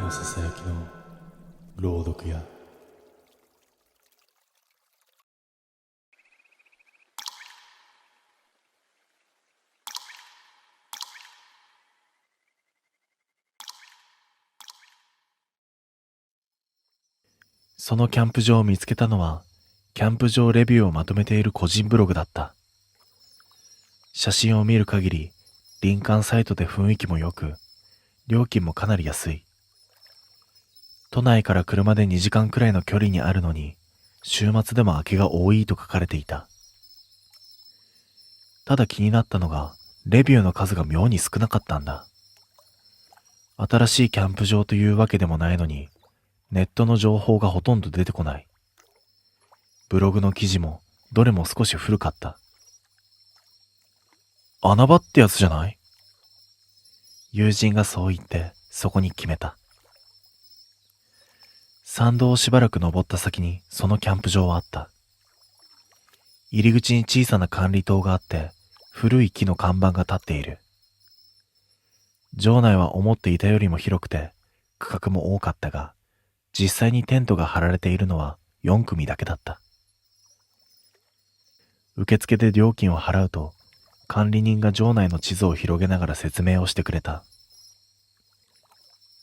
のささやきの朗読やそのキャンプ場を見つけたのは、キャンプ場レビューをまとめている個人ブログだった。写真を見る限り、林間サイトで雰囲気も良く、料金もかなり安い。都内から車で2時間くらいの距離にあるのに、週末でも空きが多いと書かれていた。ただ気になったのが、レビューの数が妙に少なかったんだ。新しいキャンプ場というわけでもないのに、ネットの情報がほとんど出てこない。ブログの記事もどれも少し古かった。穴場ってやつじゃない？友人がそう言ってそこに決めた。山道をしばらく登った先にそのキャンプ場はあった。入り口に小さな管理棟があって古い木の看板が立っている。場内は思っていたよりも広くて区画も多かったが、実際にテントが張られているのは4組だけだった。受付で料金を払うと、管理人が場内の地図を広げながら説明をしてくれた。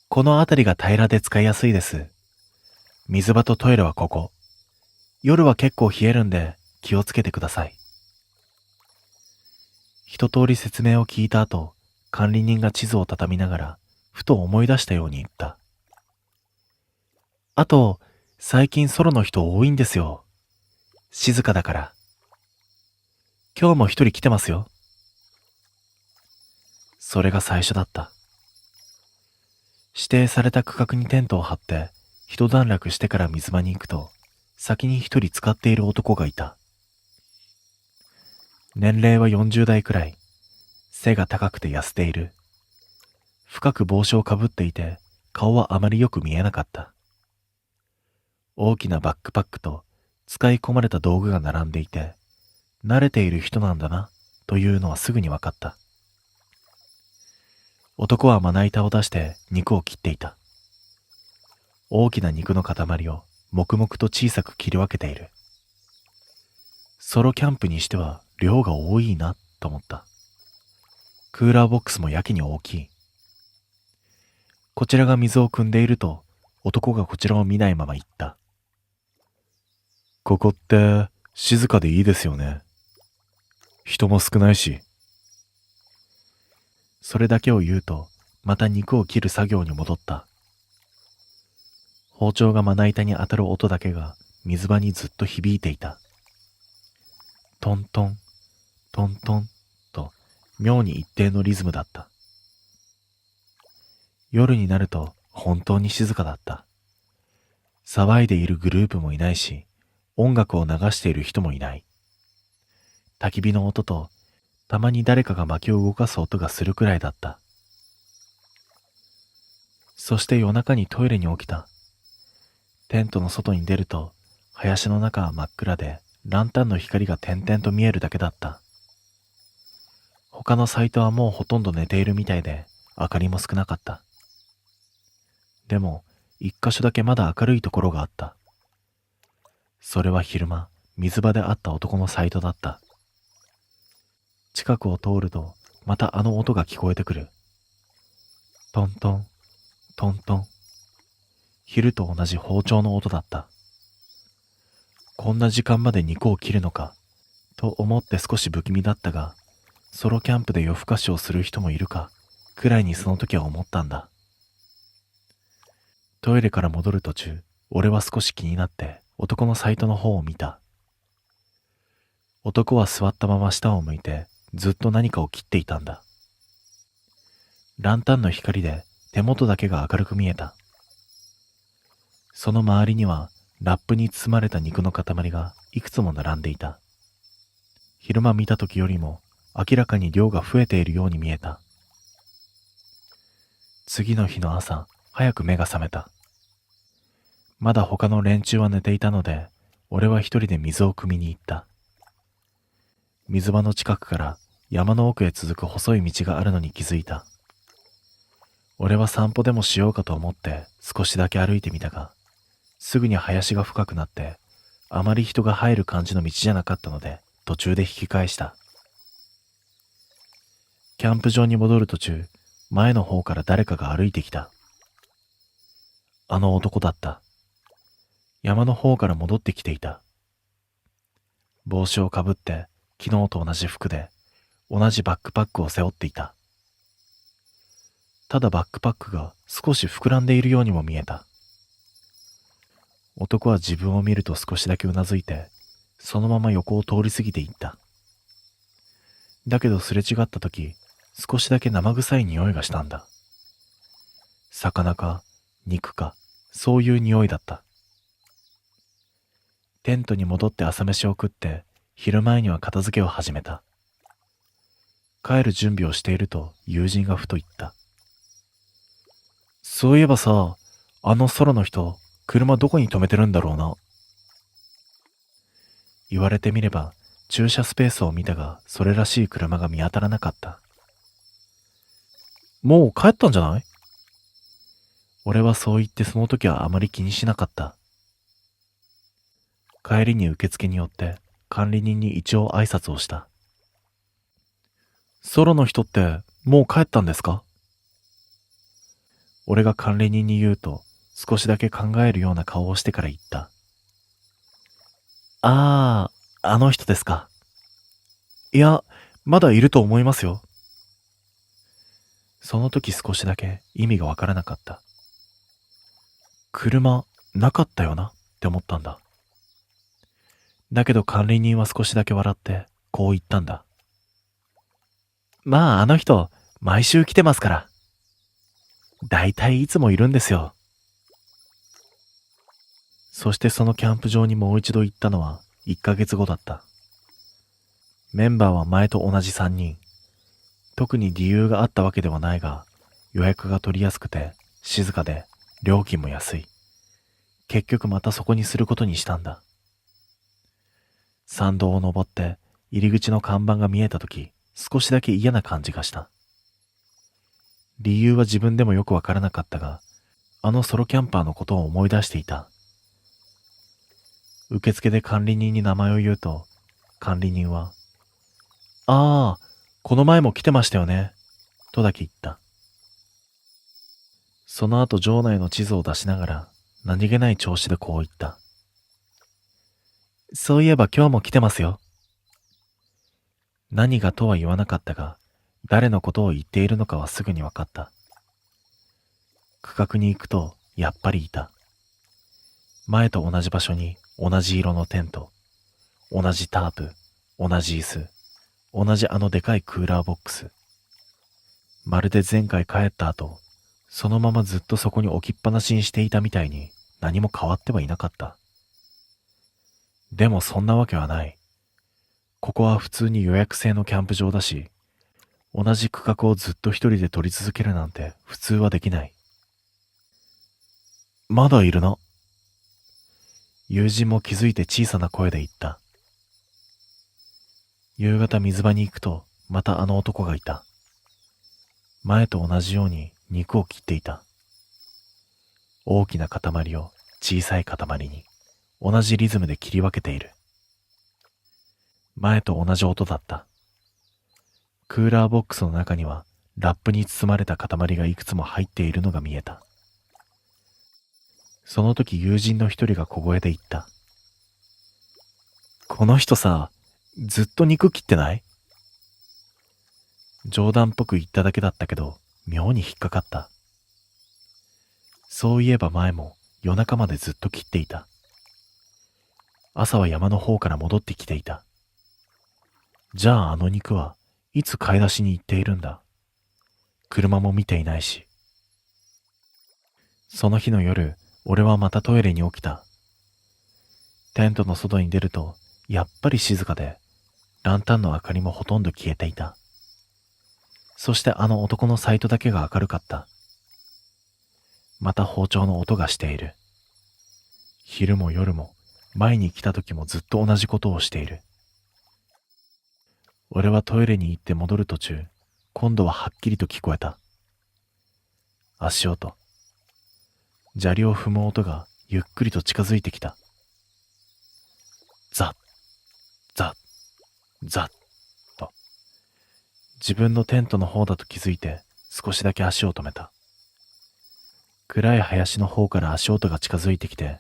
この辺りが平らで使いやすいです。水場とトイレはここ。夜は結構冷えるんで気をつけてください。一通り説明を聞いた後、管理人が地図を畳みながら、ふと思い出したように言った。あと、最近ソロの人多いんですよ。静かだから。今日も一人来てますよ。それが最初だった。指定された区画にテントを張って、一段落してから水場に行くと、先に一人使っている男がいた。年齢は40代くらい。背が高くて痩せている。深く帽子をかぶっていて、顔はあまりよく見えなかった。大きなバックパックと使い込まれた道具が並んでいて、慣れている人なんだな、というのはすぐに分かった。男はまな板を出して肉を切っていた。大きな肉の塊を黙々と小さく切り分けている。ソロキャンプにしては量が多いなと思った。クーラーボックスもやけに大きい。こちらが水を汲んでいると、男がこちらを見ないまま言った。ここって静かでいいですよね。人も少ないし。それだけを言うと、また肉を切る作業に戻った。包丁がまな板に当たる音だけが水場にずっと響いていた。トントン、トントンと妙に一定のリズムだった。夜になると本当に静かだった。騒いでいるグループもいないし、音楽を流している人もいない。焚き火の音と、たまに誰かが薪を動かす音がするくらいだった。そして夜中にトイレに起きた。テントの外に出ると、林の中は真っ暗で、ランタンの光が点々と見えるだけだった。他のサイトはもうほとんど寝ているみたいで、明かりも少なかった。でも、一箇所だけまだ明るいところがあった。それは昼間、水場で会った男のサイトだった。近くを通ると、またあの音が聞こえてくる。トントン、トントン。昼と同じ包丁の音だった。こんな時間まで肉を切るのか、と思って少し不気味だったが、ソロキャンプで夜更かしをする人もいるか、くらいにその時は思ったんだ。トイレから戻る途中、俺は少し気になって男のサイトの方を見た。男は座ったまま下を向いてずっと何かを切っていたんだ。ランタンの光で手元だけが明るく見えた。その周りにはラップに包まれた肉の塊がいくつも並んでいた。昼間見た時よりも明らかに量が増えているように見えた。次の日の朝、早く目が覚めた。まだ他の連中は寝ていたので、俺は一人で水を汲みに行った。水場の近くから山の奥へ続く細い道があるのに気づいた。俺は散歩でもしようかと思って少しだけ歩いてみたが、すぐに林が深くなって、あまり人が入る感じの道じゃなかったので、途中で引き返した。キャンプ場に戻る途中、前の方から誰かが歩いてきた。あの男だった。山の方から戻ってきていた。帽子をかぶって、昨日と同じ服で、同じバックパックを背負っていた。ただバックパックが少し膨らんでいるようにも見えた。男は自分を見ると少しだけうなずいて、そのまま横を通り過ぎていった。だけどすれ違った時、少しだけ生臭い匂いがしたんだ。魚か肉か、そういう匂いだった。テントに戻って朝飯を食って、昼前には片付けを始めた。帰る準備をしていると友人がふと言った。そういえばさ、あのソロの人、車どこに止めてるんだろうな。言われてみれば、駐車スペースを見たが、それらしい車が見当たらなかった。もう帰ったんじゃない？俺はそう言ってその時はあまり気にしなかった。帰りに受付に寄って管理人に一応挨拶をした。ソロの人ってもう帰ったんですか？俺が管理人に言うと少しだけ考えるような顔をしてから言った。ああ、あの人ですか。いや、まだいると思いますよ。その時少しだけ意味がわからなかった。車なかったよなって思ったんだ。だけど管理人は少しだけ笑ってこう言ったんだ。まああの人毎週来てますから。だいたいいつもいるんですよ。そしてそのキャンプ場にもう一度行ったのは1ヶ月後だった。メンバーは前と同じ3人。特に理由があったわけではないが、予約が取りやすくて静かで料金も安い。結局またそこにすることにしたんだ。山道を登って入り口の看板が見えたとき、少しだけ嫌な感じがした。理由は自分でもよくわからなかったが、あのソロキャンパーのことを思い出していた。受付で管理人に名前を言うと、管理人は、ああ、この前も来てましたよね、とだけ言った。その後場内の地図を出しながら、何気ない調子でこう言った。そういえば今日も来てますよ。何がとは言わなかったが、誰のことを言っているのかはすぐに分かった。区画に行くと、やっぱりいた。前と同じ場所に同じ色のテント、同じタープ、同じ椅子、同じあのでかいクーラーボックス。まるで前回帰った後、そのままずっとそこに置きっぱなしにしていたみたいに何も変わってはいなかった。でもそんなわけはない。ここは普通に予約制のキャンプ場だし、同じ区画をずっと一人で取り続けるなんて普通はできない。まだいるな。友人も気づいて小さな声で言った。夕方水場に行くとまたあの男がいた。前と同じように肉を切っていた。大きな塊を小さい塊に同じリズムで切り分けている。前と同じ音だった。クーラーボックスの中にはラップに包まれた塊がいくつも入っているのが見えた。その時友人の一人が小声で言った。この人さ、ずっと肉切ってない？冗談っぽく言っただけだったけど、妙に引っかかった。そういえば前も夜中までずっと切っていた。朝は山の方から戻ってきていた。じゃああの肉はいつ買い出しに行っているんだ。車も見ていないし。その日の夜、俺はまたトイレに起きた。テントの外に出ると、やっぱり静かで、ランタンの明かりもほとんど消えていた。そしてあの男のサイトだけが明るかった。また包丁の音がしている。昼も夜も、前に来た時もずっと同じことをしている。俺はトイレに行って戻る途中、今度ははっきりと聞こえた。足音。砂利を踏む音がゆっくりと近づいてきた。ザッ、ザッ、ザッと。自分のテントの方だと気づいて少しだけ足を止めた。暗い林の方から足音が近づいてきて、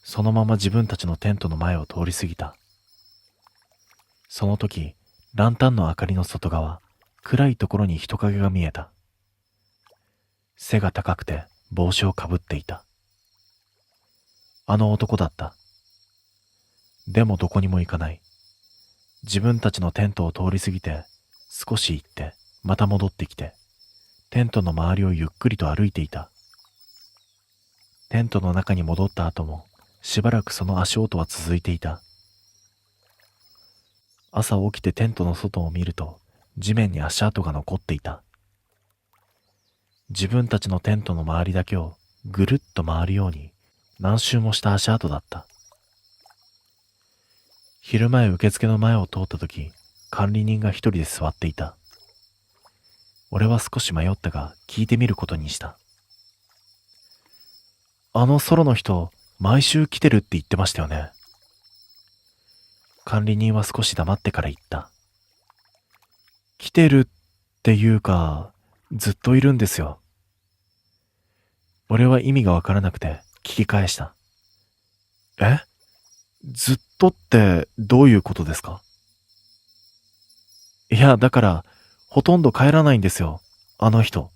そのまま自分たちのテントの前を通り過ぎた。その時、ランタンの明かりの外側、暗いところに人影が見えた。背が高くて帽子をかぶっていた。あの男だった。でもどこにも行かない。自分たちのテントを通り過ぎて、少し行って、また戻ってきて、テントの周りをゆっくりと歩いていた。テントの中に戻った後も、しばらくその足音は続いていた。朝起きてテントの外を見ると、地面に足跡が残っていた。自分たちのテントの周りだけをぐるっと回るように何周もした足跡だった。昼前受付の前を通った時、管理人が一人で座っていた。俺は少し迷ったが聞いてみることにした。あのソロの人、毎週来てるって言ってましたよね。管理人は少し黙ってから言った。来てるっていうか、ずっといるんですよ。俺は意味がわからなくて聞き返した。え？ずっとってどういうことですか？いや、だから、ほとんど帰らないんですよ、あの人。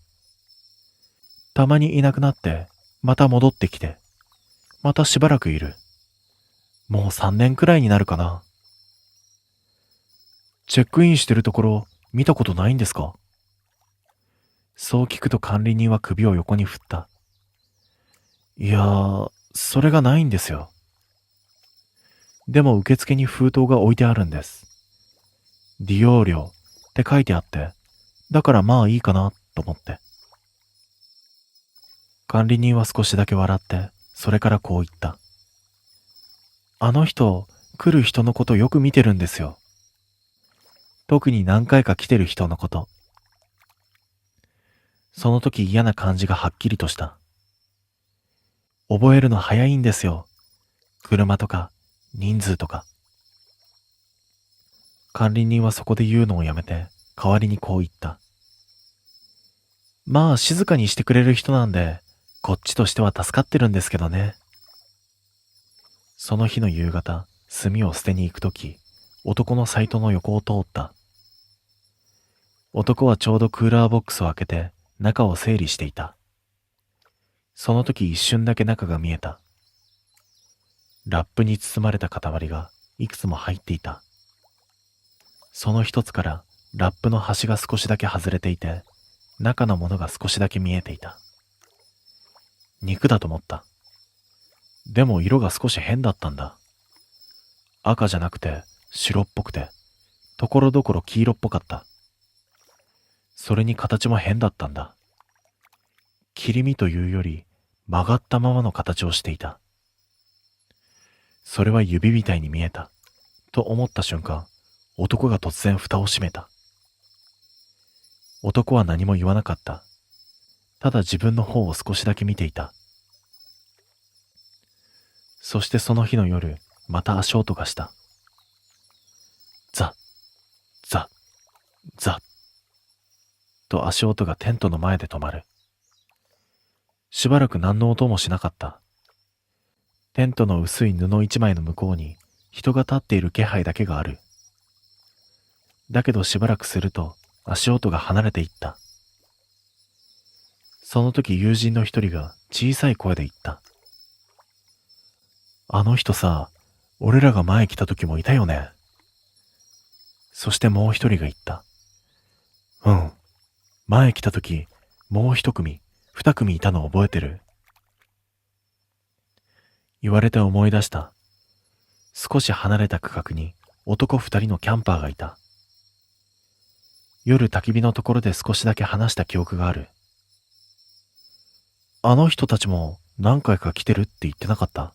たまにいなくなって、また戻ってきて、またしばらくいる。もう3年くらいになるかな。チェックインしてるところ、見たことないんですか？そう聞くと管理人は首を横に振った。いやー、それがないんですよ。でも受付に封筒が置いてあるんです。利用料って書いてあって、だからまあいいかなと思って。管理人は少しだけ笑って、それからこう言った。あの人、来る人のことよく見てるんですよ。特に何回か来てる人のこと。その時嫌な感じがはっきりとした。覚えるの早いんですよ。車とか、人数とか。管理人はそこで言うのをやめて、代わりにこう言った。まあ静かにしてくれる人なんで、こっちとしては助かってるんですけどね。その日の夕方、炭を捨てに行くとき、男のサイトの横を通った。男はちょうどクーラーボックスを開けて、中を整理していた。その時一瞬だけ中が見えた。ラップに包まれた塊がいくつも入っていた。その一つからラップの端が少しだけ外れていて、中のものが少しだけ見えていた。肉だと思った。でも色が少し変だったんだ。赤じゃなくて白っぽくて、ところどころ黄色っぽかった。それに形も変だったんだ。切り身というより曲がったままの形をしていた。それは指みたいに見えた。と思った瞬間、男が突然蓋を閉めた。男は何も言わなかった。ただ自分の方を少しだけ見ていた。そしてその日の夜、また足音がした。ザッ、ザッ、ザッと足音がテントの前で止まる。しばらく何の音もしなかった。テントの薄い布一枚の向こうに人が立っている気配だけがある。だけどしばらくすると足音が離れていった。その時友人の一人が小さい声で言った。あの人さ、俺らが前来た時もいたよね。そしてもう一人が言った。うん。前来た時、もう一組、二組いたの覚えてる？言われて思い出した。少し離れた区画に男二人のキャンパーがいた。夜焚き火のところで少しだけ話した記憶がある。あの人たちも何回か来てるって言ってなかった？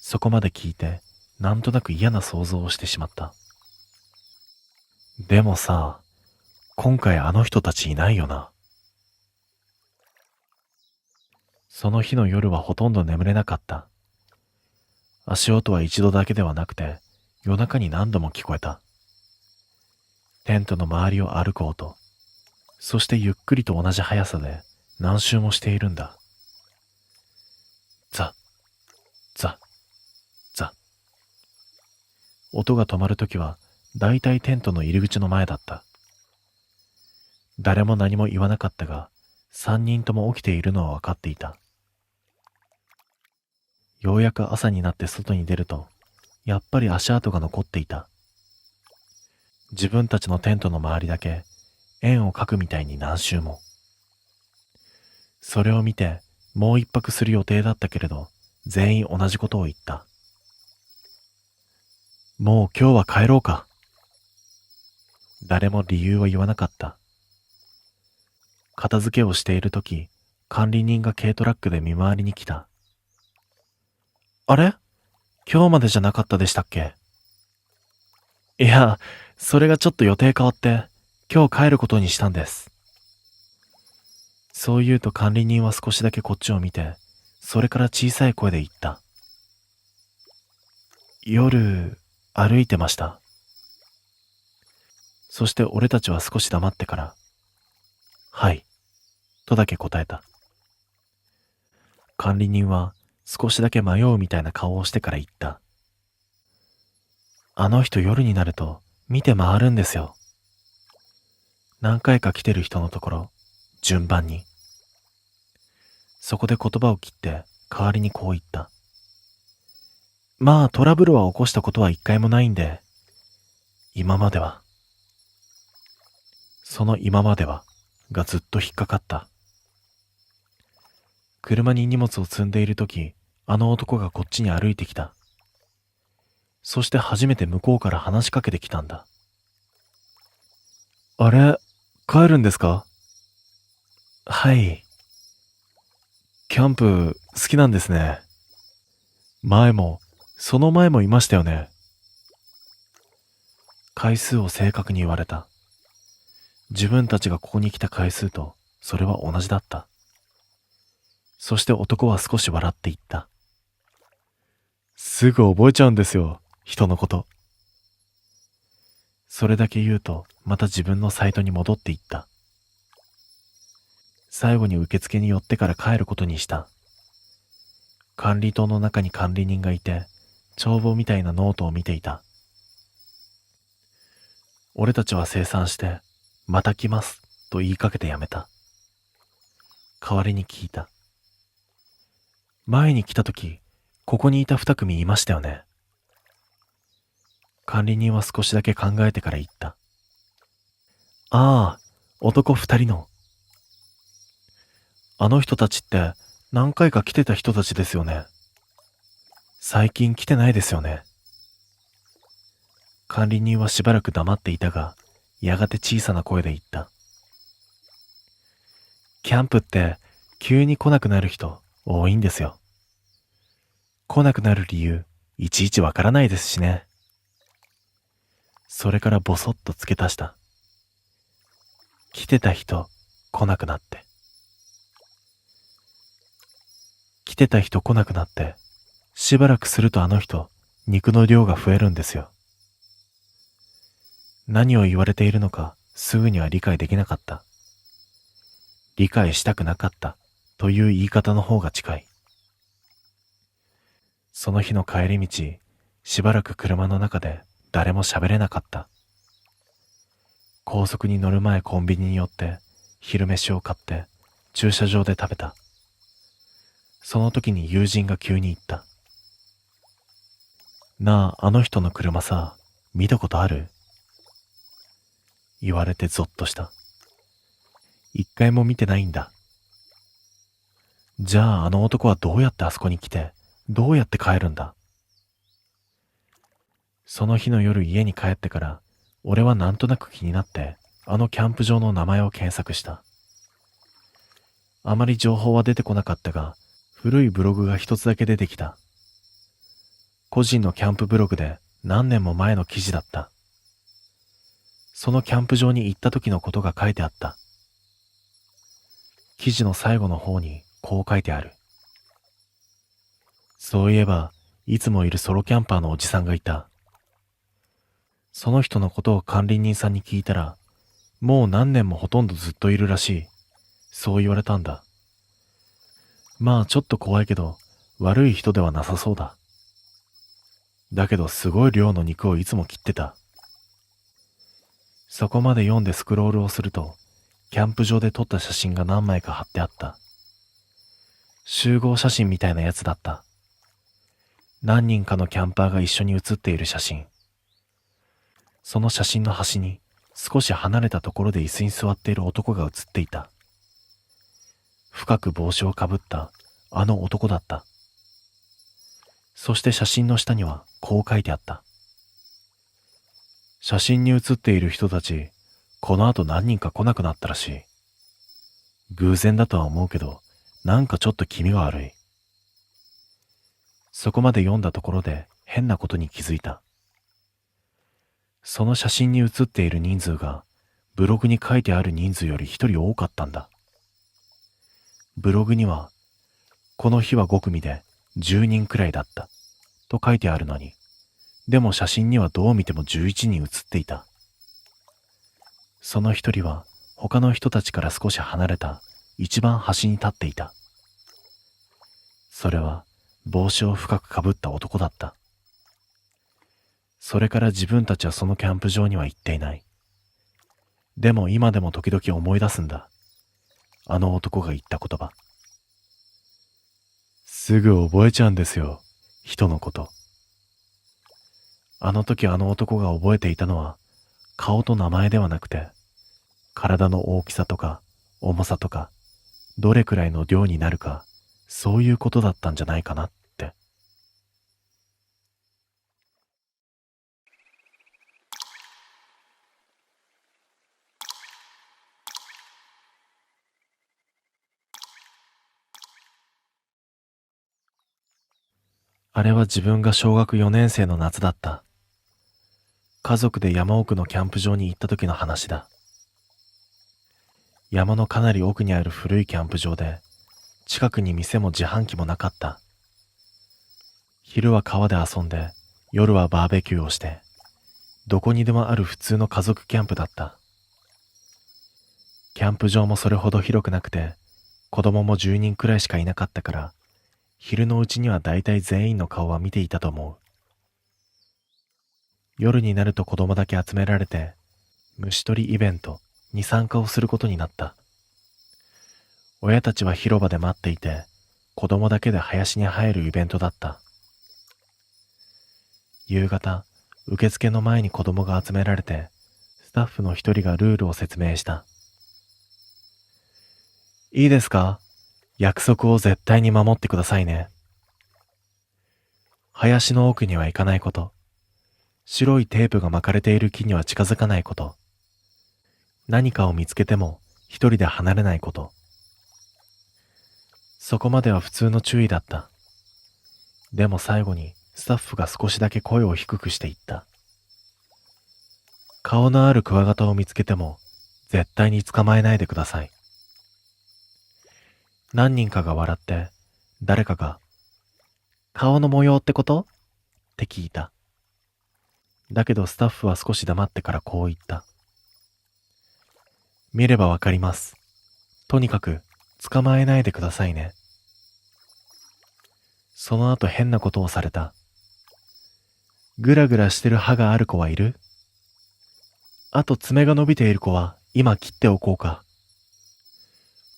そこまで聞いて、なんとなく嫌な想像をしてしまった。でもさ、今回あの人たちいないよな。その日の夜はほとんど眠れなかった。足音は一度だけではなくて、夜中に何度も聞こえた。テントの周りを歩く音、そしてゆっくりと同じ速さで何周もしているんだ。ザ、ザ、ザ。音が止まるときは、だいたいテントの入り口の前だった。誰も何も言わなかったが、三人とも起きているのは分かっていた。ようやく朝になって外に出ると、やっぱり足跡が残っていた。自分たちのテントの周りだけ、円を描くみたいに何周も。それを見て、もう一泊する予定だったけれど、全員同じことを言った。もう今日は帰ろうか。誰も理由は言わなかった。片付けをしているとき、管理人が軽トラックで見回りに来た。あれ？今日までじゃなかったでしたっけ？いや、それがちょっと予定変わって、今日帰ることにしたんです。そう言うと管理人は少しだけこっちを見て、それから小さい声で言った。夜、歩いてました。そして俺たちは少し黙ってから、はい、とだけ答えた。管理人は少しだけ迷うみたいな顔をしてから言った。あの人夜になると見て回るんですよ。何回か来てる人のところ、順番に。そこで言葉を切って代わりにこう言った。まあトラブルは起こしたことは一回もないんで、今までは。その今まではがずっと引っかかった。車に荷物を積んでいるとき、あの男がこっちに歩いてきた。そして初めて向こうから話しかけてきたんだ。あれ、帰るんですか？はい。キャンプ好きなんですね。その前もいましたよね。回数を正確に言われた。自分たちがここに来た回数と、それは同じだった。そして男は少し笑って言った。すぐ覚えちゃうんですよ、人のこと。それだけ言うと、また自分のサイトに戻っていった。最後に受付に寄ってから帰ることにした。管理棟の中に管理人がいて、帳簿みたいなノートを見ていた。俺たちは清算して、また来ます、と言いかけてやめた。代わりに聞いた。前に来たとき、ここにいた二組いましたよね。管理人は少しだけ考えてから言った。ああ、男二人の。あの人たちって何回か来てた人たちですよね。最近来てないですよね。管理人はしばらく黙っていたが、やがて小さな声で言った。キャンプって急に来なくなる人多いんですよ。来なくなる理由、いちいちわからないですしね。それからボソッと付け足した。来てた人、来なくなって。来てた人来なくなって、しばらくするとあの人、肉の量が増えるんですよ。何を言われているのか、すぐには理解できなかった。理解したくなかったという言い方の方が近い。その日の帰り道、しばらく車の中で誰も喋れなかった。高速に乗る前コンビニに寄って昼飯を買って駐車場で食べた。その時に友人が急に言った。なあ、あの人の車さ、見たことある？言われてゾッとした。一回も見てないんだ。じゃああの男はどうやってあそこに来て、どうやって帰るんだ？その日の夜家に帰ってから、俺はなんとなく気になって、あのキャンプ場の名前を検索した。あまり情報は出てこなかったが、古いブログが一つだけ出てきた。個人のキャンプブログで何年も前の記事だった。そのキャンプ場に行った時のことが書いてあった。記事の最後の方にこう書いてある。そういえば、いつもいるソロキャンパーのおじさんがいた。その人のことを管理人さんに聞いたら、もう何年もほとんどずっといるらしい。そう言われたんだ。まあちょっと怖いけど、悪い人ではなさそうだ。だけどすごい量の肉をいつも切ってた。そこまで読んでスクロールをすると、キャンプ場で撮った写真が何枚か貼ってあった。集合写真みたいなやつだった。何人かのキャンパーが一緒に写っている写真。その写真の端に少し離れたところで椅子に座っている男が写っていた。深く帽子をかぶったあの男だった。そして写真の下にはこう書いてあった。写真に写っている人たち、この後何人か来なくなったらしい。偶然だとは思うけど、なんかちょっと気味が悪い。そこまで読んだところで変なことに気づいた。その写真に写っている人数が、ブログに書いてある人数より一人多かったんだ。ブログには、この日は5組で10人くらいだったと書いてあるのに、でも写真にはどう見ても11人写っていた。その一人は他の人たちから少し離れた一番端に立っていた。それは帽子を深くかぶった男だった。それから自分たちはそのキャンプ場には行っていない。でも今でも時々思い出すんだ。あの男が言った言葉。すぐ覚えちゃうんですよ、人のこと。あの時あの男が覚えていたのは顔と名前ではなくて、体の大きさとか重さとか、どれくらいの量になるか、そういうことだったんじゃないかなって。あれは自分が小学4年生の夏だった。家族で山奥のキャンプ場に行った時の話だ。山のかなり奥にある古いキャンプ場で、近くに店も自販機もなかった。昼は川で遊んで、夜はバーベキューをして、どこにでもある普通の家族キャンプだった。キャンプ場もそれほど広くなくて、子供も10人くらいしかいなかったから、昼のうちにはだいたい全員の顔は見ていたと思う。夜になると子供だけ集められて、虫取りイベントに参加をすることになった。親たちは広場で待っていて、子供だけで林に入るイベントだった。夕方、受付の前に子供が集められて、スタッフの一人がルールを説明した。いいですか？約束を絶対に守ってくださいね。林の奥には行かないこと。白いテープが巻かれている木には近づかないこと。何かを見つけても一人で離れないこと。そこまでは普通の注意だった。でも最後にスタッフが少しだけ声を低くして言った。顔のあるクワガタを見つけても絶対に捕まえないでください。何人かが笑って、誰かが、顔の模様ってことって聞いた。だけどスタッフは少し黙ってからこう言った。見ればわかります。とにかく捕まえないでくださいね。その後変なことをされた。グラグラしてる歯がある子はいる？あと爪が伸びている子は今切っておこうか。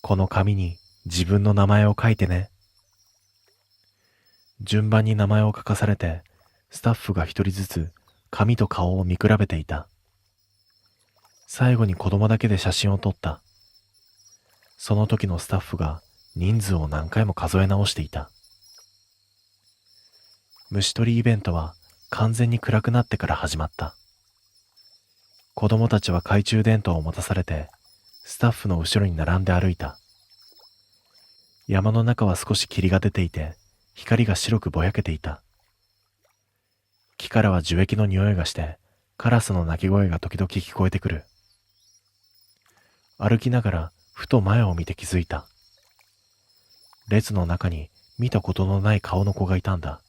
この紙に自分の名前を書いてね。順番に名前を書かされて、スタッフが一人ずつ紙と顔を見比べていた。最後に子供だけで写真を撮った。その時のスタッフが人数を何回も数え直していた。虫取りイベントは完全に暗くなってから始まった。子供たちは懐中電灯を持たされて、スタッフの後ろに並んで歩いた。山の中は少し霧が出ていて、光が白くぼやけていた。木からは樹液の匂いがして、カラスの鳴き声が時々聞こえてくる。歩きながらふと前を見て気づいた。列の中に見たことのない顔の子がいたんだ。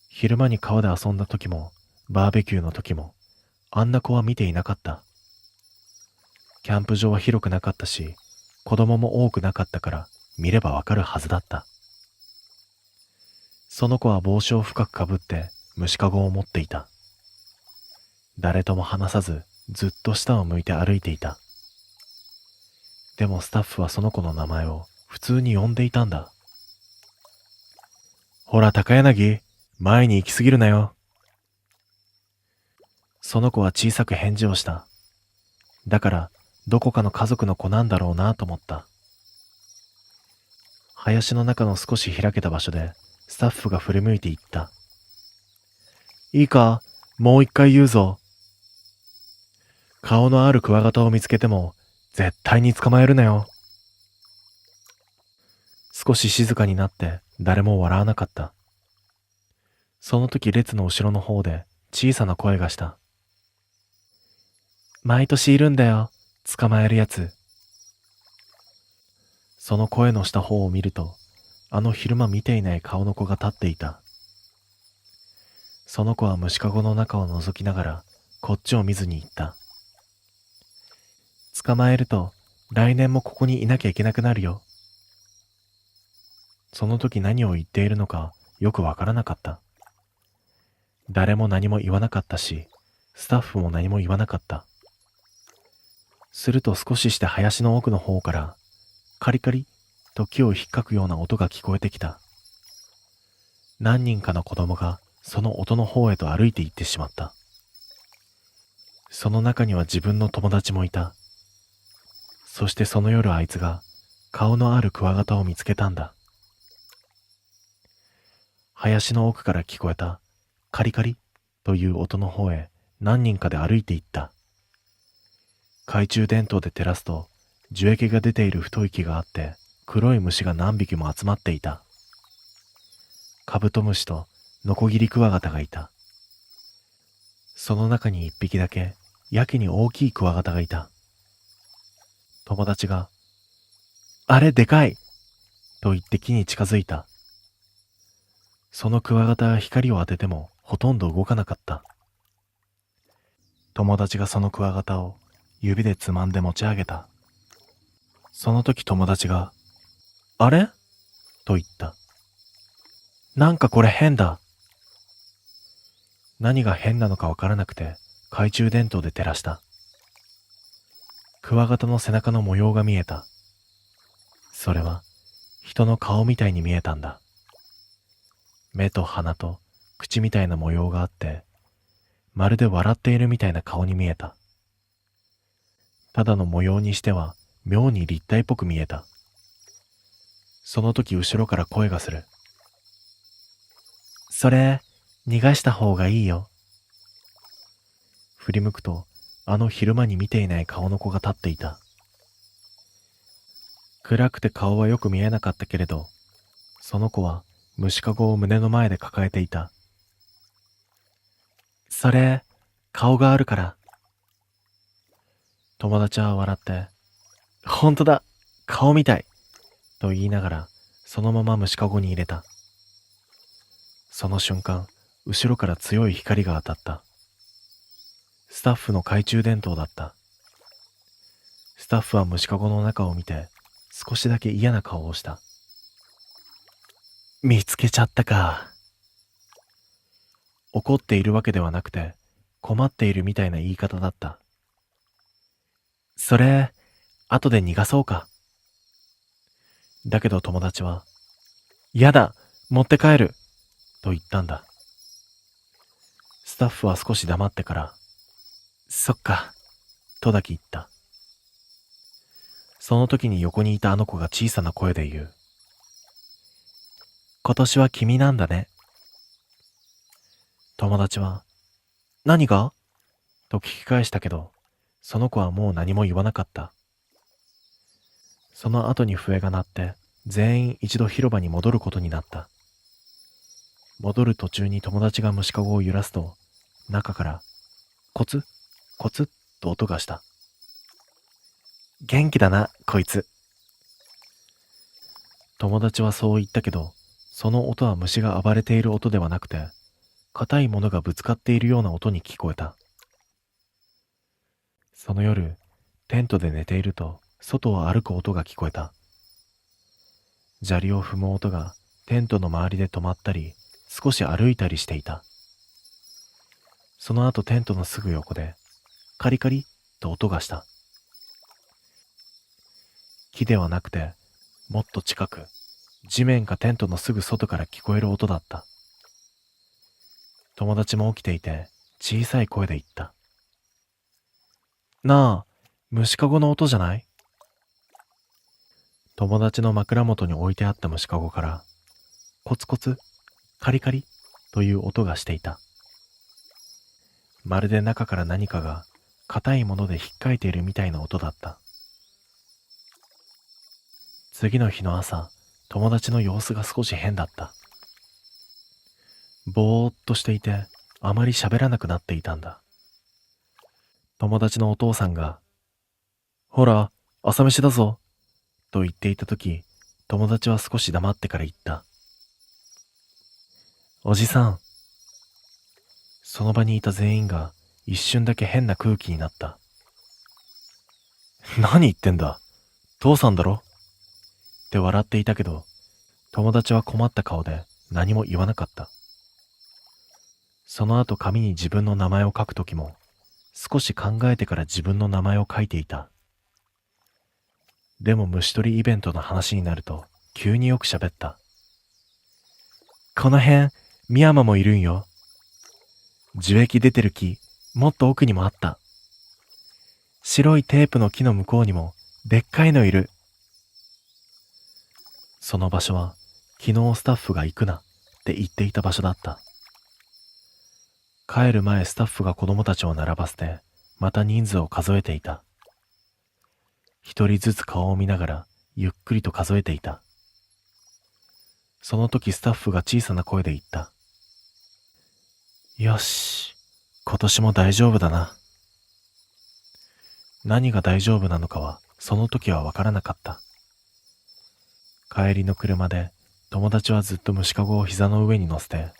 昼間に川で遊んだ時も、バーベキューの時も、あんな子は見ていなかった。キャンプ場は広くなかったし、子供も多くなかったから見ればわかるはずだった。その子は帽子を深くかぶって虫かごを持っていた。誰とも話さずずっと下を向いて歩いていた。でもスタッフはその子の名前を普通に呼んでいたんだ。ほら高柳、前に行き過ぎるなよ。その子は小さく返事をした。だからどこかの家族の子なんだろうなと思った。林の中の少し開けた場所でスタッフが振り向いて言った。いいか、もう一回言うぞ。顔のあるクワガタを見つけても絶対に捕まえるなよ。少し静かになって誰も笑わなかった。その時列の後ろの方で小さな声がした。毎年いるんだよ、捕まえるやつ。その声のした方を見ると、あの昼間見ていない顔の子が立っていた。その子は虫かごの中を覗きながらこっちを見ずに言った。捕まえると来年もここにいなきゃいけなくなるよ。その時何を言っているのかよくわからなかった。誰も何も言わなかったし、スタッフも何も言わなかった。すると少しして林の奥の方からカリカリと木を引っかくような音が聞こえてきた。何人かの子供がその音の方へと歩いて行ってしまった。その中には自分の友達もいた。そしてその夜あいつが顔のあるクワガタを見つけたんだ。林の奥から聞こえたカリカリという音の方へ何人かで歩いて行った。懐中電灯で照らすと樹液が出ている太い木があって黒い虫が何匹も集まっていた。カブトムシとノコギリクワガタがいた。その中に一匹だけやけに大きいクワガタがいた。友達が、あれでかいと言って木に近づいた。そのクワガタが光を当ててもほとんど動かなかった。友達がそのクワガタを指でつまんで持ち上げた。その時友達が、あれと言った。なんかこれ変だ。何が変なのかわからなくて懐中電灯で照らした。クワガタの背中の模様が見えた。それは人の顔みたいに見えたんだ。目と鼻と口みたいな模様があって、まるで笑っているみたいな顔に見えた。ただの模様にしては妙に立体っぽく見えた。その時後ろから声がする。それ、逃がした方がいいよ。振り向くと、あの昼間に見ていない顔の子が立っていた。暗くて顔はよく見えなかったけれど、その子は虫かごを胸の前で抱えていた。それ、顔があるから。友達は笑って、ほんとだ、顔みたい、と言いながら、そのまま虫かごに入れた。その瞬間、後ろから強い光が当たった。スタッフの懐中電灯だった。スタッフは虫かごの中を見て、少しだけ嫌な顔をした。見つけちゃったか。怒っているわけではなくて、困っているみたいな言い方だった。それ、後で逃がそうか。だけど友達は、やだ、持って帰る、と言ったんだ。スタッフは少し黙ってから、そっか、とだけ言った。その時に横にいたあの子が小さな声で言う。今年は君なんだね。友達は、何がと聞き返したけど、その子はもう何も言わなかった。その後に笛が鳴って、全員一度広場に戻ることになった。戻る途中に友達が虫かごを揺らすと、中から、コツ、コツっと音がした。元気だな、こいつ。友達はそう言ったけど、その音は虫が暴れている音ではなくて、硬いものがぶつかっているような音に聞こえた。その夜、テントで寝ていると、外を歩く音が聞こえた。砂利を踏む音がテントの周りで止まったり、少し歩いたりしていた。その後テントのすぐ横で、カリカリと音がした。木ではなくて、もっと近く、地面かテントのすぐ外から聞こえる音だった。友達も起きていて、小さい声で言った。なあ、虫かごの音じゃない？友達の枕元に置いてあった虫かごから、コツコツ、カリカリという音がしていた。まるで中から何かが硬いもので引っかいているみたいな音だった。次の日の朝、友達の様子が少し変だった。ぼーっとしていて、あまり喋らなくなっていたんだ。友達のお父さんが、ほら、朝飯だぞ、と言っていたとき、友達は少し黙ってから言った。おじさん。その場にいた全員が一瞬だけ変な空気になった。何言ってんだ、父さんだろって笑っていたけど、友達は困った顔で何も言わなかった。その後紙に自分の名前を書くときも、少し考えてから自分の名前を書いていた。でも虫取りイベントの話になると、急によく喋った。この辺、ミヤマもいるんよ。樹液出てる木、もっと奥にもあった。白いテープの木の向こうにも、でっかいのいる。その場所は、昨日スタッフが行くなって言っていた場所だった。帰る前スタッフが子供たちを並ばせて、また人数を数えていた。一人ずつ顔を見ながら、ゆっくりと数えていた。その時スタッフが小さな声で言った。よし、今年も大丈夫だな。何が大丈夫なのかは、その時はわからなかった。帰りの車で、友達はずっと虫かごを膝の上に乗せて、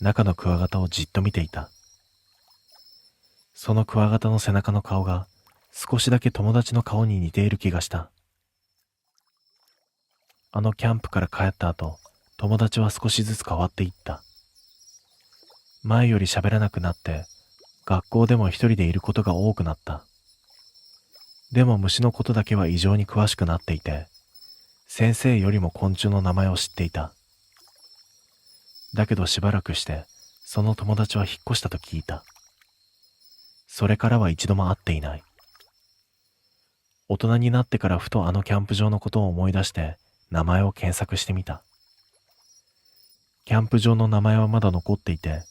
中のクワガタをじっと見ていた。そのクワガタの背中の顔が、少しだけ友達の顔に似ている気がした。あのキャンプから帰った後、友達は少しずつ変わっていった。前より喋らなくなって、学校でも一人でいることが多くなった。でも虫のことだけは異常に詳しくなっていて、先生よりも昆虫の名前を知っていた。だけどしばらくして、その友達は引っ越したと聞いた。それからは一度も会っていない。大人になってからふとあのキャンプ場のことを思い出して、名前を検索してみた。キャンプ場の名前はまだ残っていて、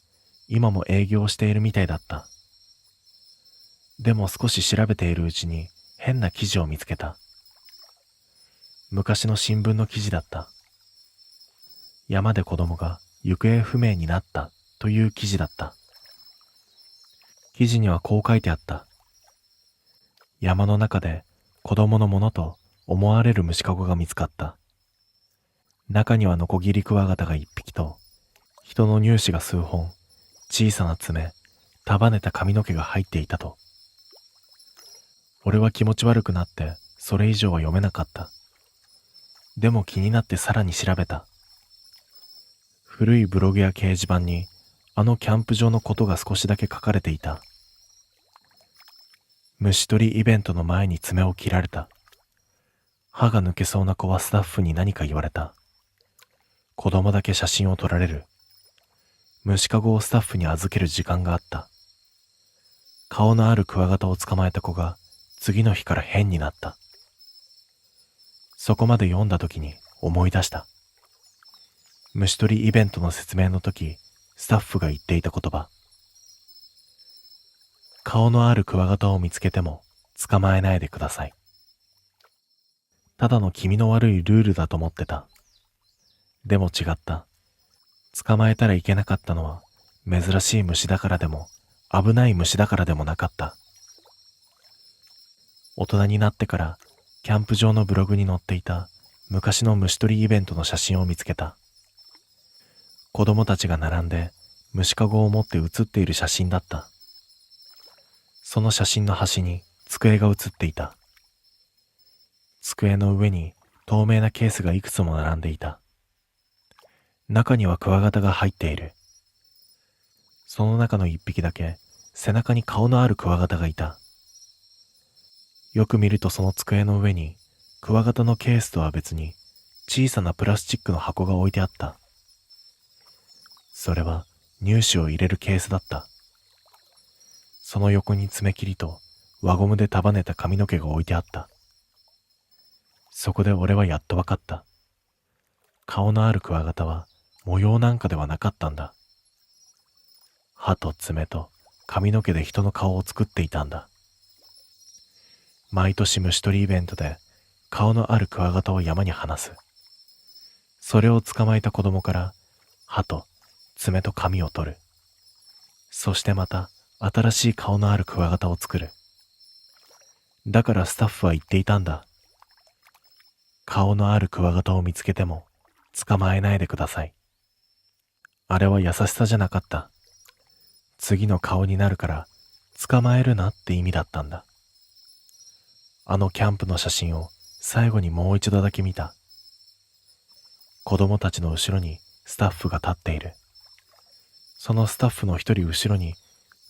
今も営業しているみたいだった。でも少し調べているうちに変な記事を見つけた。昔の新聞の記事だった。山で子供が行方不明になったという記事だった。記事にはこう書いてあった。山の中で子供のものと思われる虫かごが見つかった。中にはノコギリクワガタが一匹と、人の乳歯が数本、小さな爪、束ねた髪の毛が入っていたと。俺は気持ち悪くなって、それ以上は読めなかった。でも気になってさらに調べた。古いブログや掲示板に、あのキャンプ場のことが少しだけ書かれていた。虫取りイベントの前に爪を切られた。歯が抜けそうな子はスタッフに何か言われた。子供だけ写真を撮られる。虫かごをスタッフに預ける時間があった。顔のあるクワガタを捕まえた子が次の日から変になった。そこまで読んだ時に思い出した。虫取りイベントの説明の時、スタッフが言っていた言葉。顔のあるクワガタを見つけても捕まえないでください。ただの気味の悪いルールだと思ってた。でも違った。捕まえたらいけなかったのは珍しい虫だからでも危ない虫だからでもなかった。大人になってからキャンプ場のブログに載っていた昔の虫取りイベントの写真を見つけた。子供たちが並んで虫かごを持って写っている写真だった。その写真の端に机が写っていた。机の上に透明なケースがいくつも並んでいた。中にはクワガタが入っている。その中の一匹だけ背中に顔のあるクワガタがいた。よく見るとその机の上にクワガタのケースとは別に小さなプラスチックの箱が置いてあった。それは乳歯を入れるケースだった。その横に爪切りと輪ゴムで束ねた髪の毛が置いてあった。そこで俺はやっとわかった。顔のあるクワガタは模様なんかではなかったんだ。歯と爪と髪の毛で人の顔を作っていたんだ。毎年虫取りイベントで顔のあるクワガタを山に放す。それを捕まえた子供から歯と爪と髪を取る。そしてまた新しい顔のあるクワガタを作る。だからスタッフは言っていたんだ。顔のあるクワガタを見つけても捕まえないでください。あれは優しさじゃなかった。次の顔になるから捕まえるなって意味だったんだ。あのキャンプの写真を最後にもう一度だけ見た。子供たちの後ろにスタッフが立っている。そのスタッフの一人後ろに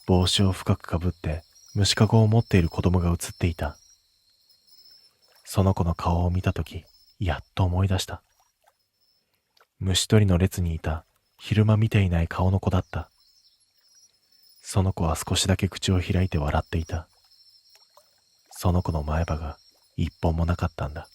帽子を深くかぶって虫かごを持っている子供が映っていた。その子の顔を見たとき、やっと思い出した。虫取りの列にいた昼間見ていない顔の子だった。その子は少しだけ口を開いて笑っていた。その子の前歯が一本もなかったんだ。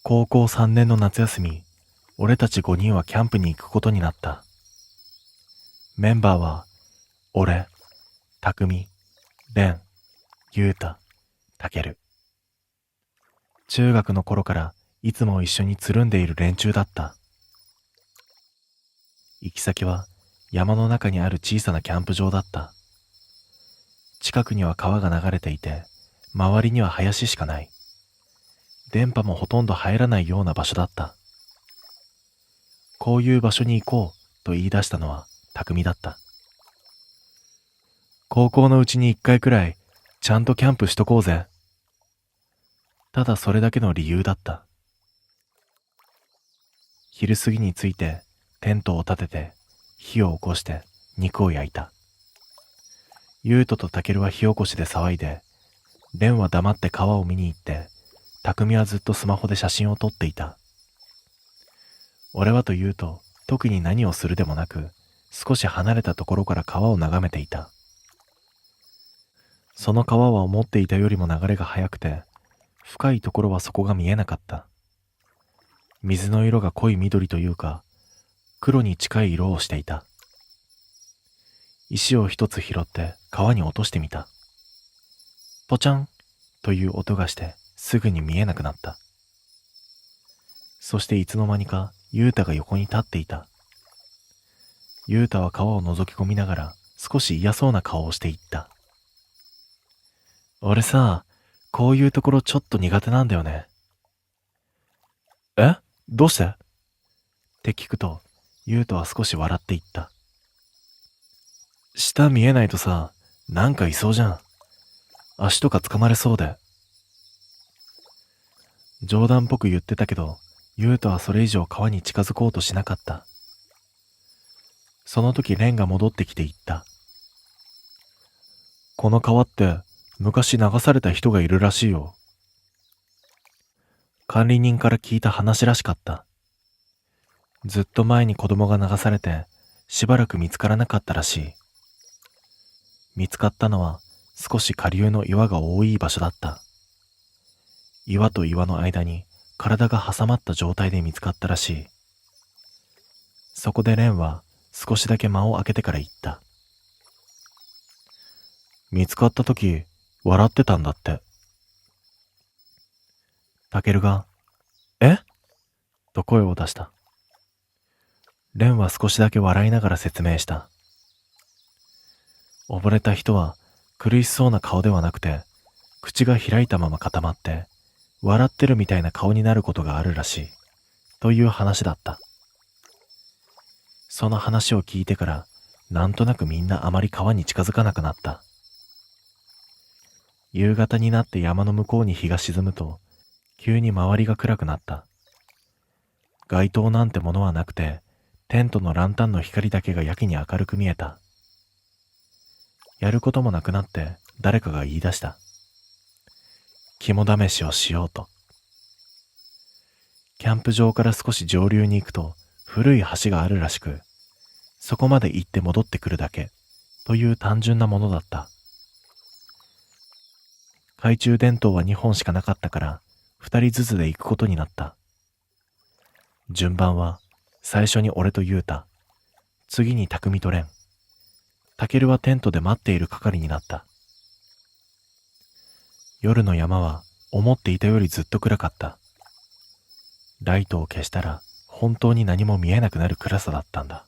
高校3年の夏休み、俺たち5人はキャンプに行くことになった。メンバーは、俺、たくみ、れん、ゆうた、たける。中学の頃からいつも一緒につるんでいる連中だった。行き先は山の中にある小さなキャンプ場だった。近くには川が流れていて、周りには林しかない。電波もほとんど入らないような場所だった。こういう場所に行こうと言い出したのは匠だった。高校のうちに一回くらいちゃんとキャンプしとこうぜ。ただそれだけの理由だった。昼過ぎに着いてテントを立てて火を起こして肉を焼いた。ゆうととたけるは火起こしで騒いで、レンは黙って川を見に行って、匠はずっとスマホで写真を撮っていた。俺はというと特に何をするでもなく、少し離れたところから川を眺めていた。その川は思っていたよりも流れが速くて、深いところは底が見えなかった。水の色が濃い緑というか、黒に近い色をしていた。石を一つ拾って川に落としてみた。ポチャンという音がしてすぐに見えなくなった。そしていつの間にかユータが横に立っていた。ユータは川を覗き込みながら少し嫌そうな顔をしていった。俺さ、こういうところちょっと苦手なんだよね。え？どうして？って聞くと、ユータは少し笑っていった。下見えないとさ、なんかいそうじゃん。足とか掴まれそうで。冗談っぽく言ってたけど、ユータはそれ以上川に近づこうとしなかった。その時レンが戻ってきて言った。この川って昔流された人がいるらしいよ。管理人から聞いた話らしかった。ずっと前に子供が流されてしばらく見つからなかったらしい。見つかったのは少し下流の岩が多い場所だった。岩と岩の間に体が挟まった状態で見つかったらしい。そこでレンは少しだけ間を空けてから言った。見つかった時笑ってたんだって。タケルが、え？と声を出した。レンは少しだけ笑いながら説明した。溺れた人は苦しそうな顔ではなくて、口が開いたまま固まって、笑ってるみたいな顔になることがあるらしい、という話だった。その話を聞いてから、なんとなくみんなあまり川に近づかなくなった。夕方になって山の向こうに日が沈むと、急に周りが暗くなった。街灯なんてものはなくて、テントのランタンの光だけがやけに明るく見えた。やることもなくなって誰かが言い出した。肝試しをしようと。キャンプ場から少し上流に行くと古い橋があるらしく、そこまで行って戻ってくるだけという単純なものだった。懐中電灯は2本しかなかったから2人ずつで行くことになった。順番は最初に俺とユータ、次に匠とレン、タケルはテントで待っている係になった。夜の山は思っていたよりずっと暗かった。ライトを消したら本当に何も見えなくなる暗さだったんだ。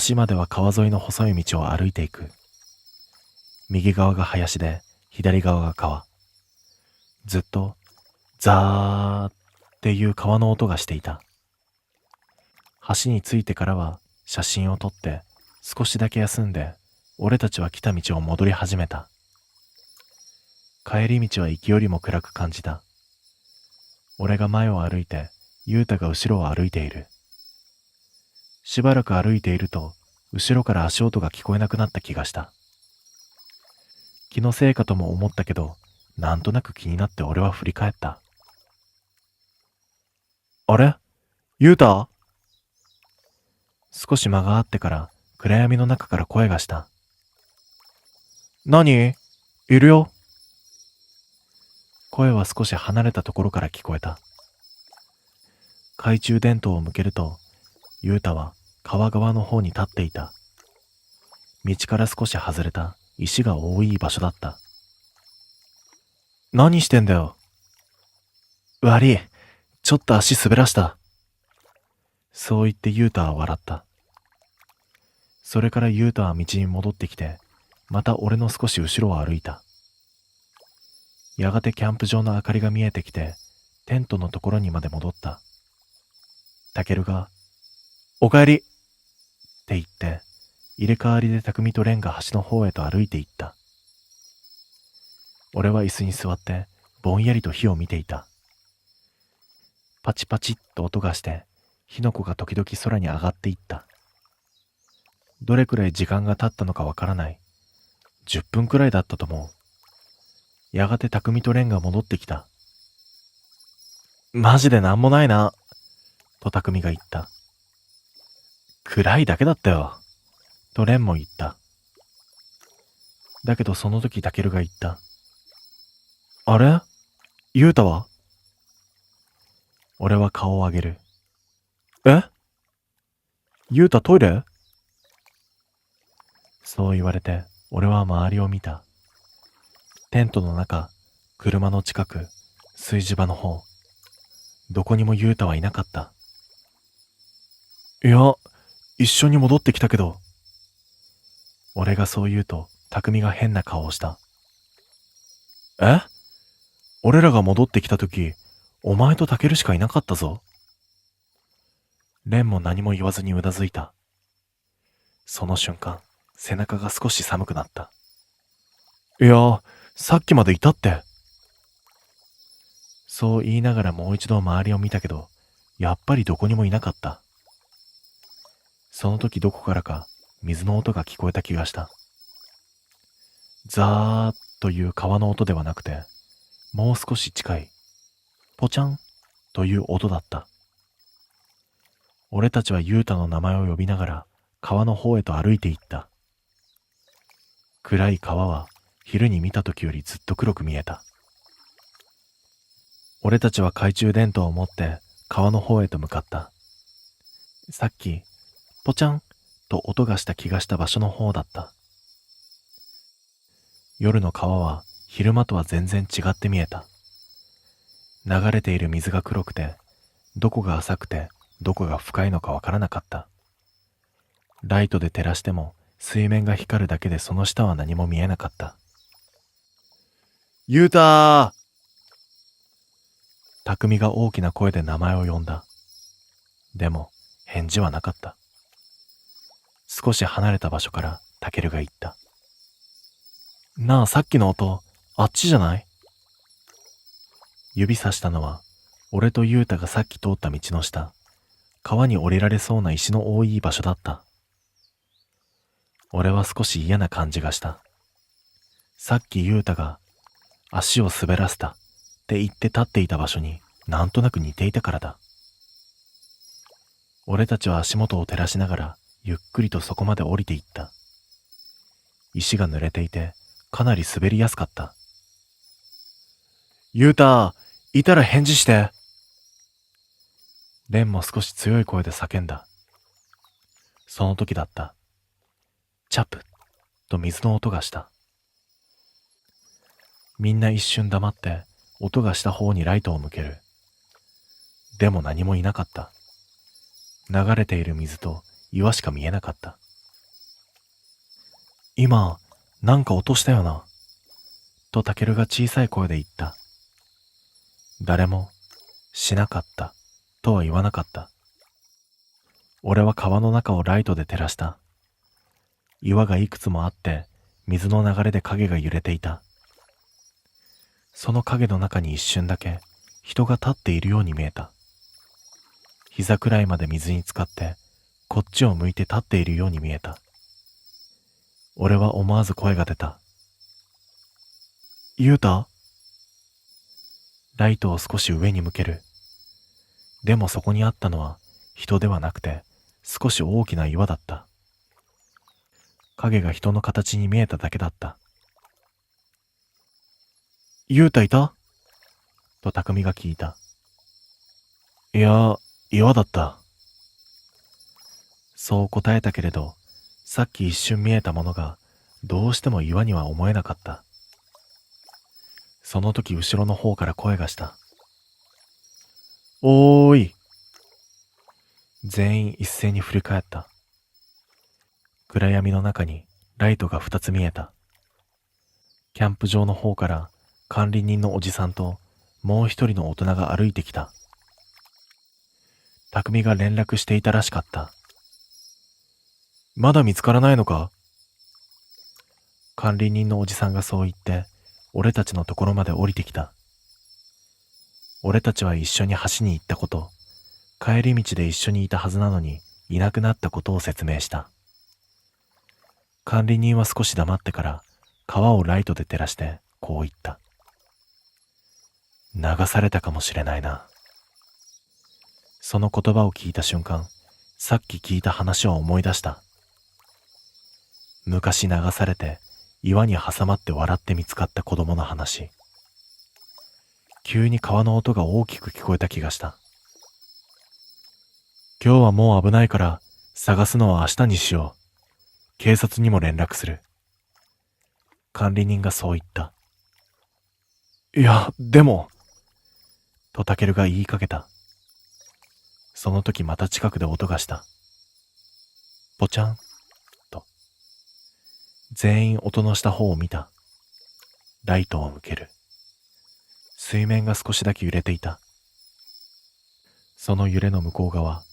橋までは川沿いの細い道を歩いていく。右側が林で左側が川。ずっとザーっていう川の音がしていた。橋に着いてからは写真を撮って少しだけ休んで、俺たちは来た道を戻り始めた。帰り道は行きよりも暗く感じた。俺が前を歩いて、ユータが後ろを歩いている。しばらく歩いていると、後ろから足音が聞こえなくなった気がした。気のせいかとも思ったけど、なんとなく気になって俺は振り返った。あれ？ユータ？少し間があってから暗闇の中から声がした。何？いるよ。声は少し離れたところから聞こえた。懐中電灯を向けると、ユータは川側の方に立っていた。道から少し外れた石が多い場所だった。何してんだよ。悪い。ちょっと足滑らした。そう言ってユータは笑った。それからユータは道に戻ってきて、また俺の少し後ろを歩いた。やがてキャンプ場の明かりが見えてきて、テントのところにまで戻った。タケルが、おかえりって言って、入れ替わりで匠とレンが橋の方へと歩いて行った。俺は椅子に座って、ぼんやりと火を見ていた。パチパチっと音がして、火の粉が時々空に上がっていった。どれくらい時間が経ったのかわからない。10分くらいだったと思う。やがて匠とレンが戻ってきた。マジでなんもないな、と匠が言った。暗いだけだったよ、とレンも言った。だけどその時タケルが言った。あれ？ユータは？俺は顔を上げる。え？ユータトイレ？そう言われて、俺は周りを見た。テントの中、車の近く、炊事場の方。どこにもユータはいなかった。いや、一緒に戻ってきたけど。俺がそう言うと、匠が変な顔をした。え？俺らが戻ってきた時、お前とタケルしかいなかったぞ。レンも何も言わずにうなずいた。その瞬間、背中が少し寒くなった。いや、さっきまでいたって。そう言いながらもう一度周りを見たけど、やっぱりどこにもいなかった。その時どこからか水の音が聞こえた気がした。ザーッという川の音ではなくて、もう少し近い、ポチャンという音だった。俺たちはユータの名前を呼びながら川の方へと歩いていった。暗い川は昼に見た時よりずっと黒く見えた。俺たちは懐中電灯を持って川の方へと向かった。さっき、ポチャンと音がした気がした場所の方だった。夜の川は昼間とは全然違って見えた。流れている水が黒くて、どこが浅くてどこが深いのかわからなかった。ライトで照らしても水面が光るだけでその下は何も見えなかった。ユーター！匠が大きな声で名前を呼んだ。でも返事はなかった。少し離れた場所からタケルが言った。なあ、さっきの音、あっちじゃない？指さしたのは、俺とユータがさっき通った道の下、川に降りられそうな石の多い場所だった。俺は少し嫌な感じがした。さっきユータが足を滑らせたって言って立っていた場所になんとなく似ていたからだ。俺たちは足元を照らしながらゆっくりとそこまで降りていった。石が濡れていてかなり滑りやすかった。ユータ、いたら返事して。レンも少し強い声で叫んだ。その時だった。チャプと水の音がした。みんな一瞬黙って音がした方にライトを向ける。でも何もいなかった。流れている水と岩しか見えなかった。今、なんか音したよな。とタケルが小さい声で言った。誰も、しなかった、とは言わなかった。俺は川の中をライトで照らした。岩がいくつもあって、水の流れで影が揺れていた。その影の中に一瞬だけ、人が立っているように見えた。膝くらいまで水に浸かって、こっちを向いて立っているように見えた。俺は思わず声が出た。ユータ？ライトを少し上に向ける。でもそこにあったのは人ではなくて少し大きな岩だった。影が人の形に見えただけだった。ユータいた？と匠が聞いた。いや、岩だった。そう答えたけれど、さっき一瞬見えたものがどうしても岩には思えなかった。その時後ろの方から声がした。おーい。全員一斉に振り返った。暗闇の中にライトが2つ見えた。キャンプ場の方から管理人のおじさんともう一人の大人が歩いてきた。匠が連絡していたらしかった。まだ見つからないのか？管理人のおじさんがそう言って俺たちのところまで降りてきた。俺たちは一緒に橋に行ったこと、帰り道で一緒にいたはずなのにいなくなったことを説明した。管理人は少し黙ってから川をライトで照らしてこう言った。流されたかもしれないな。その言葉を聞いた瞬間、さっき聞いた話を思い出した。昔流されて岩に挟まって笑って見つかった子供の話。急に川の音が大きく聞こえた気がした。今日はもう危ないから探すのは明日にしよう。警察にも連絡する。管理人がそう言った。いや、でも、とタケルが言いかけた。その時また近くで音がした。ぽちゃん、と。全員音のした方を見た。ライトを向ける。水面が少しだけ揺れていた。その揺れの向こう側、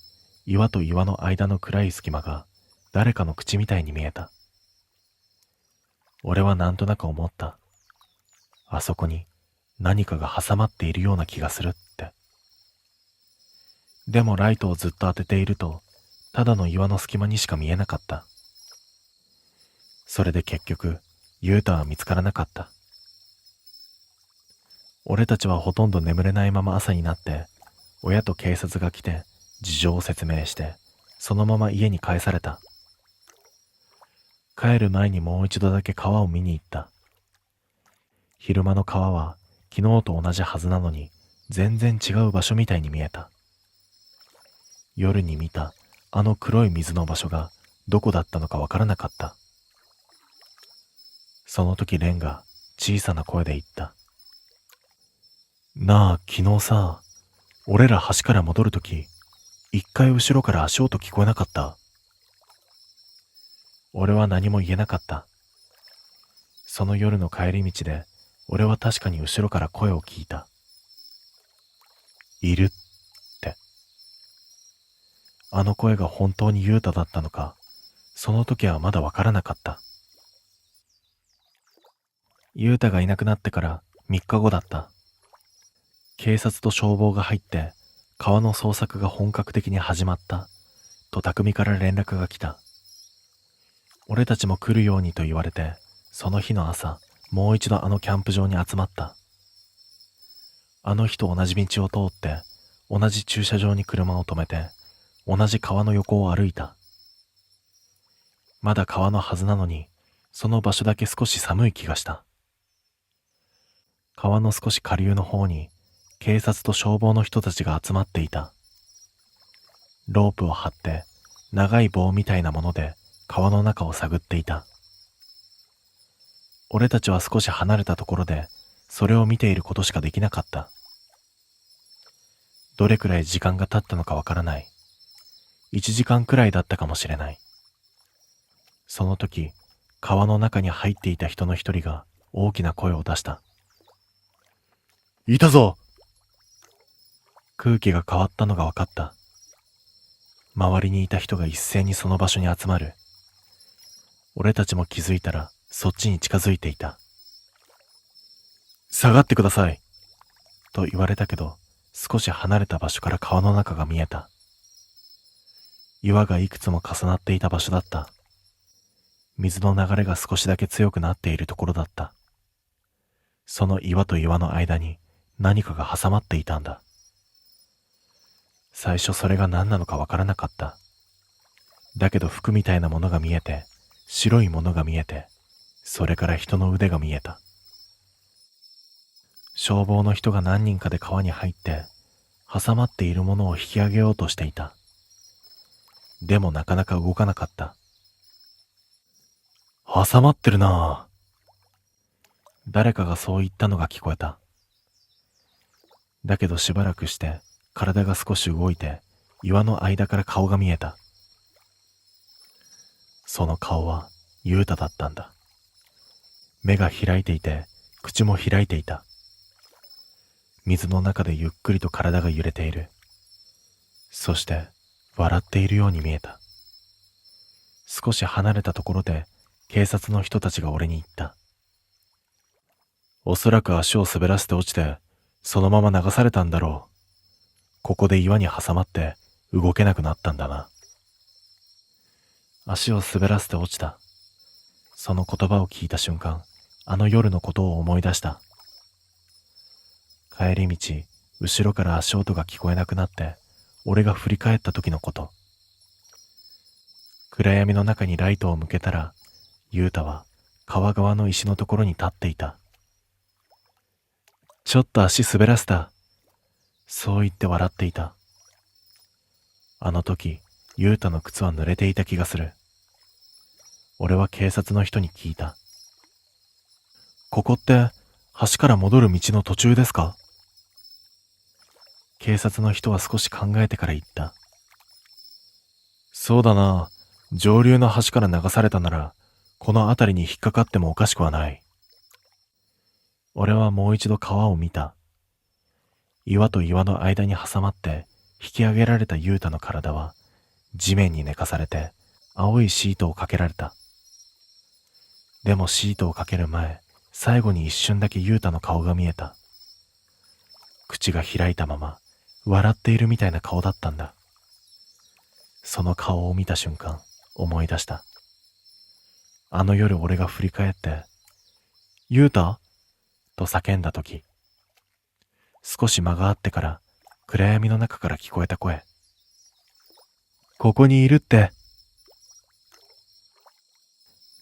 岩と岩の間の暗い隙間が誰かの口みたいに見えた。俺はなんとなく思った。あそこに何かが挟まっているような気がするって。でもライトをずっと当てていると、ただの岩の隙間にしか見えなかった。それで結局、ユータは見つからなかった。俺たちはほとんど眠れないまま朝になって、親と警察が来て事情を説明して、そのまま家に帰された。帰る前にもう一度だけ川を見に行った。昼間の川は昨日と同じはずなのに、全然違う場所みたいに見えた。夜に見たあの黒い水の場所がどこだったのかわからなかった。その時レンが小さな声で言った。なあ、昨日さ、俺ら橋から戻るとき、一回後ろから足音聞こえなかった？俺は何も言えなかった。その夜の帰り道で、俺は確かに後ろから声を聞いた。いるって。あの声が本当にユウタだったのか、その時はまだわからなかった。ユウタがいなくなってから3日後だった。警察と消防が入って、川の捜索が本格的に始まった、と匠から連絡が来た。俺たちも来るようにと言われて、その日の朝、もう一度あのキャンプ場に集まった。あの日と同じ道を通って、同じ駐車場に車を止めて、同じ川の横を歩いた。まだ川のはずなのに、その場所だけ少し寒い気がした。川の少し下流の方に、警察と消防の人たちが集まっていた。ロープを張って、長い棒みたいなもので川の中を探っていた。俺たちは少し離れたところで、それを見ていることしかできなかった。どれくらい時間が経ったのかわからない。1時間くらいだったかもしれない。その時、川の中に入っていた人の一人が大きな声を出した。いたぞ！空気が変わったのが分かった。周りにいた人が一斉にその場所に集まる。俺たちも気づいたらそっちに近づいていた。下がってください。と言われたけど、少し離れた場所から川の中が見えた。岩がいくつも重なっていた場所だった。水の流れが少しだけ強くなっているところだった。その岩と岩の間に何かが挟まっていたんだ。最初それが何なのかわからなかった。だけど服みたいなものが見えて、白いものが見えて、それから人の腕が見えた。消防の人が何人かで川に入って、挟まっているものを引き上げようとしていた。でもなかなか動かなかった。挟まってるなぁ。誰かがそう言ったのが聞こえた。だけどしばらくして体が少し動いて岩の間から顔が見えた。その顔はユウタだったんだ。目が開いていて口も開いていた。水の中でゆっくりと体が揺れている。そして笑っているように見えた。少し離れたところで警察の人たちが俺に言った。おそらく足を滑らせて落ちて、そのまま流されたんだろう。ここで岩に挟まって動けなくなったんだな。足を滑らせて落ちた。その言葉を聞いた瞬間、あの夜のことを思い出した。帰り道、後ろから足音が聞こえなくなって、俺が振り返った時のこと。暗闇の中にライトを向けたら、ユウタは川側の石のところに立っていた。ちょっと足滑らせた。そう言って笑っていた。あの時、ユウタの靴は濡れていた気がする。俺は警察の人に聞いた。ここって橋から戻る道の途中ですか？警察の人は少し考えてから言った。そうだな。上流の橋から流されたなら、この辺りに引っかかってもおかしくはない。俺はもう一度川を見た。岩と岩の間に挟まって引き上げられたユウタの体は地面に寝かされて青いシートをかけられた。でもシートをかける前、最後に一瞬だけユウタの顔が見えた。口が開いたまま笑っているみたいな顔だったんだ。その顔を見た瞬間、思い出した。あの夜俺が振り返って、ユウタ？と叫んだとき、少し間があってから暗闇の中から聞こえた声。ここにいるって。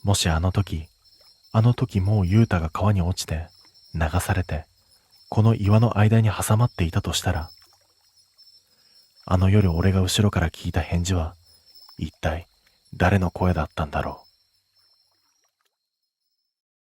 もしあの時もうユウタが川に落ちて流されてこの岩の間に挟まっていたとしたら、あの夜俺が後ろから聞いた返事は一体誰の声だったんだろう。